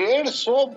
150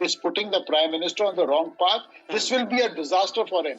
is putting the prime minister on the wrong path. This will be a disaster for him.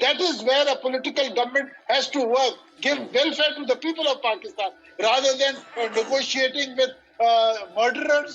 That is where a political government has to work, give welfare to the people of Pakistan rather than negotiating with murderers.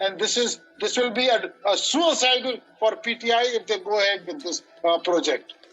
and this will be a suicidal for PTI if they go ahead with this project.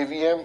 EVM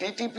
TTP,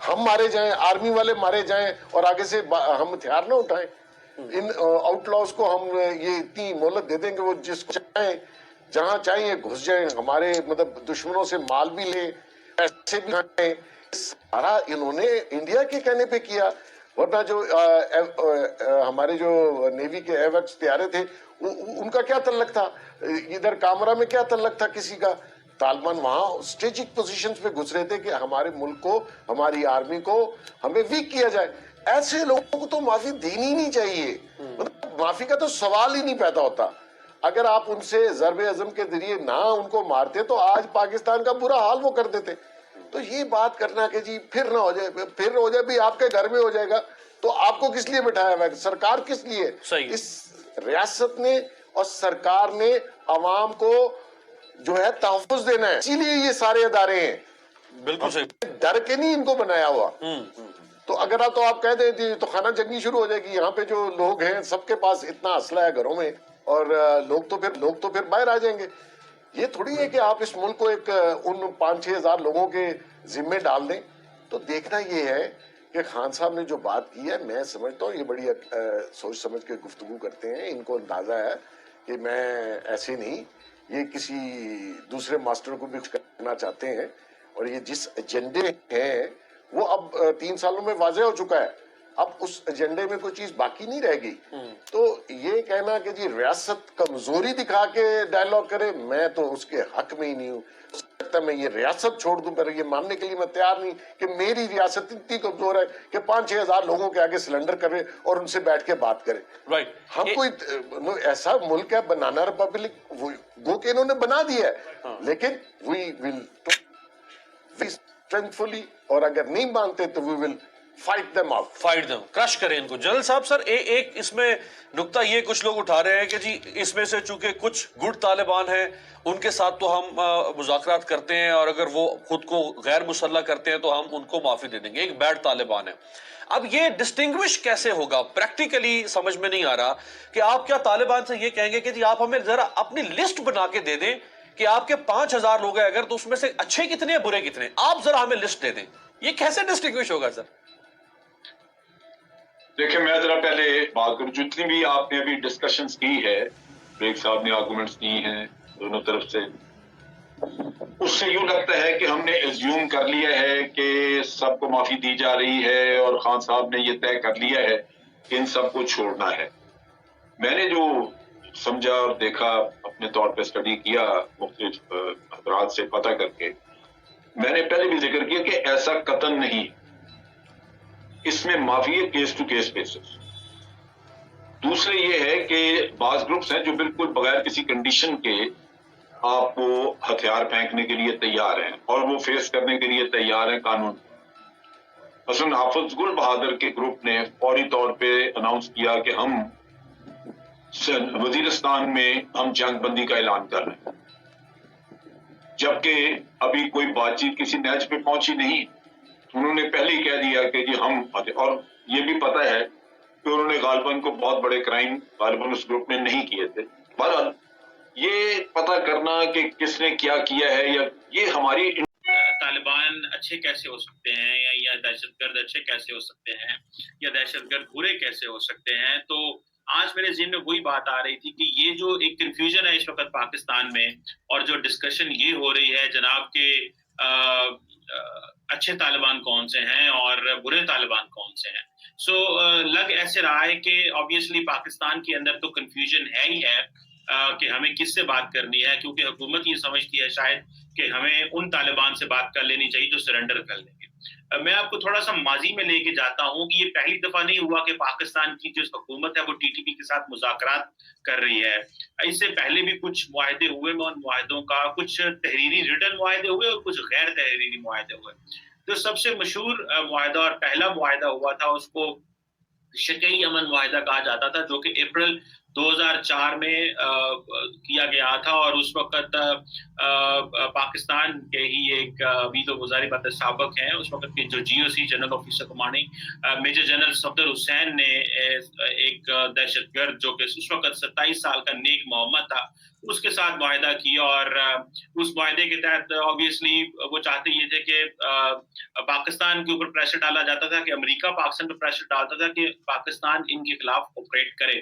ہم مارے جائیں, army والے مارے جائیں اور آگے سے ہم ہتھیار نہ اٹھائیں. ان آؤٹ لاؤز کو ہم یہ اتنی مہلت دے دیں کہ وہ جس کو چاہیں جہاں چاہیں گھس جائیں, ہمارے مطلب دشمنوں سے مال بھی لیں, پیسے بھی کھائیں. سارا انہوں نے انڈیا کے کہنے پہ کیا. ورنہ جو ہمارے جو نیوی کے ایویکس طیارے تھے ان کا کیا تعلق تھا, ادھر کامرا میں کیا تعلق تھا کسی کا. طالبان وہاں اسٹریٹجک پوزیشنز پہ گھس رہے تھے کہ ہمارے ملک کو, ہماری آرمی کو ہمیں ویک کیا جائے. ایسے لوگوں کو تو معافی دینی ہی نہیں چاہیے, مطلب معافی کا تو سوال ہی نہیں پیدا ہوتا. اگر آپ ان سے ضرب عضم کے ذریعے نہ ان کو مارتے تو آج پاکستان کا برا حال وہ کر دیتے. تو یہ بات کرنا کہ جی پھر نہ ہو جائے, پھر ہو جائے بھی آپ کے گھر میں ہو جائے گا, تو آپ کو کس لیے بٹھایا ہوا ہے, سرکار کس لیے؟ صحیح. اس ریاست نے اور سرکار نے عوام کو جو ہے تحفظ دینا ہے, اسی لیے یہ سارے ادارے ہیں. بالکل صحیح. ڈر کے نہیں ان کو بنایا ہوا. تو اگر آپ کہہ دیں تو خانہ جنگی شروع ہو جائے گی. یہاں پہ جو لوگ ہیں سب کے پاس اتنا اسلحہ ہے گھروں میں, اور لوگ تو پھر باہر آ جائیں گے. یہ تھوڑی ہے کہ آپ اس ملک کو ایک ان 5-6 ہزار لوگوں کے ذمے ڈال دیں. تو دیکھنا یہ ہے کہ خان صاحب نے جو بات کی ہے, میں سمجھتا ہوں یہ بڑی سوچ سمجھ کے گفتگو کرتے ہیں. ان کو اندازہ ہے کہ میں ایسے نہیں, یہ کسی دوسرے ماسٹر کو بھی کرنا چاہتے ہیں, اور یہ جس ایجنڈے ہیں وہ اب 3 سالوں میں واضح ہو چکا ہے. اب اس ایجنڈے میں کوئی چیز باقی نہیں رہ گئی. تو یہ کہنا کہ جی ریاست کمزوری دکھا کے ڈائیلاگ کرے, میں تو اس کے حق میں ہی نہیں ہوں. میں یہ ریاست چھوڑ دوں, پر یہ ماننے کے لیے میں تیار نہیں کہ میری ریاست اتنی کمزور ہے کہ 5-6 ہزار لوگوں کے آگے سلنڈر کرے اور ان سے بیٹھ کے بات کرے. رائٹ. ہم کوئی ایسا ملک ہے بنانا ریپبلک, وہ کہ انہوں نے بنا دیا ہے, لیکن وی ول اسٹرینتھفلی, اور اگر نہیں مانتے تو we will fight them out, fight them, crush کریں ان کو. جنرل صاحب سر ایک اس میں نقطہ یہ کچھ لوگ اٹھا رہے ہیں کہ جی اس میں سے چونکہ کچھ گڈ طالبان ہیں ان کے ساتھ تو ہم مذاکرات کرتے ہیں, اور اگر وہ خود کو غیر مسلح کرتے ہیں تو ہم ان کو معافی دے دیں گے. ایک بیڈ طالبان ہے. اب یہ ڈسٹنگوش کیسے ہوگا پریکٹیکلی سمجھ میں نہیں آ رہا کہ آپ کیا طالبان سے یہ کہیں گے کہ جی آپ ہمیں ذرا اپنی لسٹ بنا کے دے دیں کہ آپ کے 5,000 لوگ ہیں اگر, تو اس میں سے اچھے کتنے ہیں برے کتنے, آپ ذرا ہمیں لسٹ دے دیں. یہ کیسے ڈسٹنگوش ہوگا سر؟ دیکھیں میں ذرا پہلے بات کروں, جتنی بھی آپ نے ابھی ڈسکشنز کی ہے, بریک صاحب نے آرگومنٹس کی ہیں دونوں طرف سے, اس سے یوں لگتا ہے کہ ہم نے ایزیوم کر لیا ہے کہ سب کو معافی دی جا رہی ہے, اور خان صاحب نے یہ طے کر لیا ہے کہ ان سب کو چھوڑنا ہے. میں نے جو سمجھا اور دیکھا, اپنے طور پہ اسٹڈی کیا مختلف حضرات سے پتہ کر کے, میں نے پہلے بھی ذکر کیا کہ ایسا قطعاً نہیں, اس میں معافی ہے کیس ٹو کیس بیسس. دوسرے یہ ہے کہ بعض گروپس ہیں جو بالکل بغیر کسی کنڈیشن کے آپ کو ہتھیار پھینکنے کے لیے تیار ہیں, اور وہ فیس کرنے کے لیے تیار ہیں قانون. مثلا حافظ گل بہادر کے گروپ نے فوری طور پہ اناؤنس کیا کہ ہم وزیرستان میں ہم جنگ بندی کا اعلان کر رہے ہیں, جبکہ ابھی کوئی بات چیت کسی نیچ پہ پہنچی نہیں. انہوں نے پہلے ہی کہہ دیا کہ جی ہم, اور یہ بھی پتہ ہے کہ انہوں نے غالباً کو بہت بڑے کرائم غالباً اس گروپ میں نہیں کیے تھے. بہرحال یہ پتہ کرنا کہ کس نے کیا کیا ہے, یا یہ ہماری طالبان اچھے کیسے ہو سکتے ہیں, یا دہشت گرد اچھے کیسے ہو سکتے ہیں, یا دہشت گرد برے کیسے ہو سکتے ہیں, تو آج میرے ذہن میں وہی بات آ رہی تھی کہ یہ جو ایک کنفیوژن ہے اس وقت پاکستان میں, اور جو ڈسکشن یہ ہو رہی ہے جناب کے اچھے طالبان کون سے ہیں اور برے طالبان کون سے ہیں. سو لگ ایسے رہا ہے کہ آبویسلی پاکستان کے اندر تو کنفیوژن ہے ہی ہے کہ ہمیں کس سے بات کرنی ہے, کیونکہ حکومت یہ سمجھتی ہے شاید کہ ہمیں ان طالبان سے بات کر لینی چاہیے جو سرنڈر کر لیں گے. میں آپ کو تھوڑا سا ماضی میں لے کے جاتا ہوں کہ یہ پہلی دفعہ نہیں ہوا کہ پاکستان کی جو حکومت ہے وہ ٹی ٹی پی کے ساتھ مذاکرات کر رہی ہے. اس سے پہلے بھی کچھ معاہدے ہوئے, میں ان معاہدوں کا کچھ تحریری ریٹن معاہدے ہوئے اور کچھ غیر تحریری معاہدے ہوئے. جو سب سے مشہور معاہدہ اور پہلا معاہدہ ہوا تھا اس کو شکیئی امن معاہدہ کہا جاتا تھا, جو کہ اپریل 2004 میں کیا گیا تھا اور اس وقت پاکستان کے ہی ایک ابھی تو گزاری بات سابق ہیں اس وقت کے جو G O C general officer commanding major general Safdar Hussain نے ایک دہشت گرد جو کہ اس وقت 27 سال کا نیک محمد تھا اس کے ساتھ معاہدہ کیا اور اس معاہدے کے تحت آبویسلی وہ چاہتے یہ تھے کہ پاکستان کے اوپر پریشر ڈالا جاتا تھا کہ امریکہ پاکستان پر پریشر ڈالتا تھا کہ پاکستان ان کے خلاف آپریٹ کرے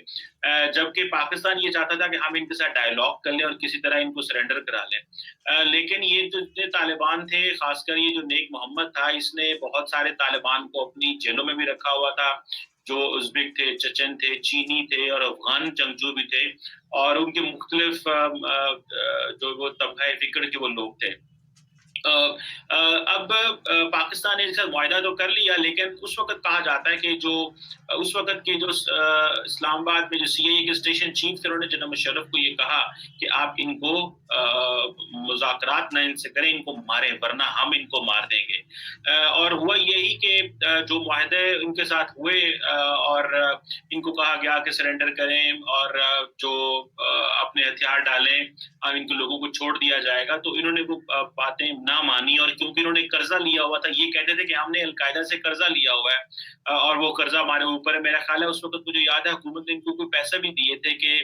جبکہ پاکستان یہ چاہتا تھا کہ ہم ان کے ساتھ ڈائیلاگ کر لیں اور کسی طرح ان کو سرنڈر کرا لیں لیکن یہ جو طالبان تھے خاص کر یہ جو نیک محمد تھا اس نے بہت سارے طالبان کو اپنی جیلوں میں بھی رکھا ہوا تھا جو ازبک تھے چچن تھے چینی تھے اور افغان جنگجو بھی تھے اور ان کے مختلف جو وہ طبقہ فکر کے وہ لوگ تھے اب پاکستان نے اس کا معاہدہ تو کر لیا لیکن اس وقت کہا جاتا ہے کہ جو اس وقت کے جو اسلام آباد میں جو سی آئی اے کے اسٹیشن چیف تھے انہوں نے جناب مشرف کو یہ کہا کہ آپ ان کو مذاکرات نہ ان سے کریں ان کو ماریں ورنہ ہم ان کو مار دیں گے اور ہوا یہی کہ جو معاہدے ان کے ساتھ ہوئے اور ان کو کہا گیا کہ سرنڈر کریں اور جو اپنے ہتھیار ڈالیں اور ان کے لوگوں کو چھوڑ دیا جائے گا تو انہوں نے وہ باتیں نہ مانی اور کیونکہ انہوں نے قرضہ لیا ہوا تھا یہ کہتے تھے کہ ہم نے القاعدہ سے قرضہ لیا ہوا ہے اور وہ قرضہ ہمارے اوپر ہے میرا خیال ہے اس وقت مجھے یاد ہے حکومت نے ان کو کوئی پیسے بھی دیے تھے کہ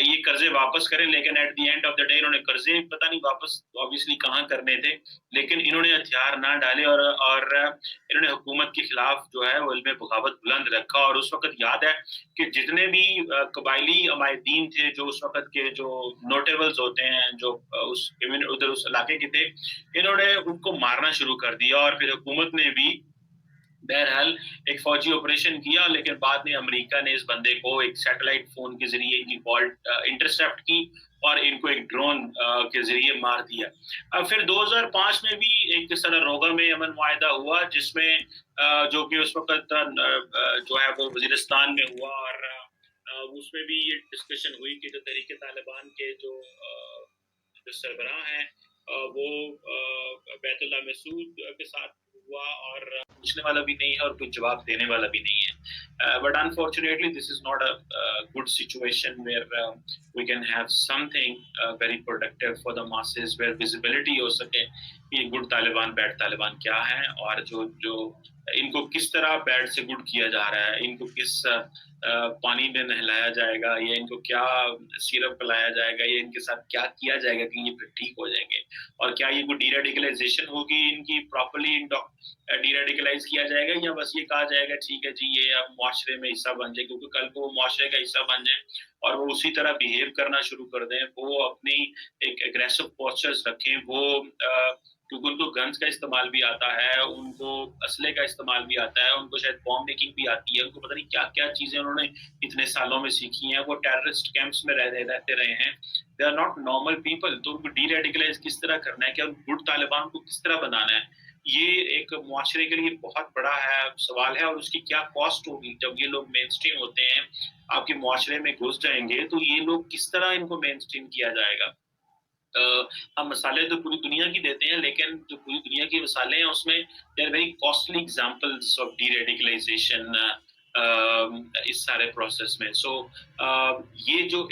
یہ قرضے واپس کریں لیکن at the end of the day انہوں نے قرضے پتہ نہیں واپس obviously کہاں کرنے تھے لیکن انہوں نے ہتھیار نہ ڈالے اور انہوں نے حکومت کے خلاف جو ہے وہ علم بغاوت بلند رکھا اور اس وقت یاد ہے کہ جتنے بھی قبائلی عمائدین تھے جو اس وقت کے جو نوٹیبلز ہوتے ہیں جو ادھر اس علاقے کے تھے انہوں نے ان کو مارنا شروع کر دیا اور پھر حکومت نے بھی بہرحال ایک فوجی آپریشن کیا لیکن بعد میں امریکہ نے اس بندے کو ایک سیٹلائٹ فون کے ذریعے ان کی کال انٹرسپٹ کی اور ان کو ایک ڈرون کے ذریعے مار دیا پھر 2005 میں بھی ایک سراروغہ میں امن معاہدہ ہوا جس میں جو کہ اس وقت جو ہے وہ وزیرستان میں ہوا اور اس میں بھی یہ ڈسکشن ہوئی کہ جو تحریک طالبان کے جو سربراہ ہیں وہ بیت اللہ مسعود کے ساتھ ہوا اور پوچھنے والا بھی نہیں ہے اور کوئی جواب دینے والا بھی نہیں ہے but unfortunately this is not a good situation where we can have something very productive for the masses where visibility ہو سکے کہ گڈ طالبان بیڈ طالبان کیا ہے اور جو ان کو کس طرح بیڈ سے گڈ کیا جا رہا ہے ان کو کس پانی میں نہلایا جائے گا یا ان کو کیا سیرپ پلایا جائے گا یا ان کے ساتھ کیا کیا جائے گا کہ یہ پھر ٹھیک ہو جائیں گے اور کیا یہ کوئی ڈی ریڈیکلائزیشن ہوگی ان کی پراپرلی ڈی ریڈیکلائز کیا جائے گا یا بس یہ کہا جائے گا ٹھیک ہے جی یہ اب معاشرے میں حصہ بن جائے کیونکہ کل کو وہ معاشرے کا حصہ بن جائیں اور وہ اسی طرح بیہیو کرنا شروع کر دیں وہ اپنی ایک اگریسو پوسچرز رکھیں وہ کیونکہ ان کو گنز کا استعمال بھی آتا ہے ان کو اسلحے کا استعمال بھی آتا ہے ان کو شاید بام میکنگ بھی آتی ہے ان کو پتہ نہیں کیا کیا چیزیں انہوں نے اتنے سالوں میں سیکھی ہیں وہ ٹیررسٹ کیمپس میں رہتے رہے ہیں they are not normal people تو ان کو ڈی ریڈیکلائز کس طرح کرنا ہے کیا گڈ طالبان کو کس طرح بنانا ہے یہ ایک معاشرے کے لیے بہت بڑا ہے سوال ہے اور اس کی کیا کاسٹ ہوگی جب یہ لوگ مین اسٹریم ہوتے ہیں آپ کے معاشرے میں گھس جائیں گے تو یہ لوگ کس طرح ان کو مین اسٹریم کیا جائے گا ہم مثالیں تو پوری دنیا کی دیتے ہیں لیکن جو پوری دنیا کی مثالیں ہیں اس میں they are very costly examples of deradicalization اس سارے پروسیس میں سو یہ جو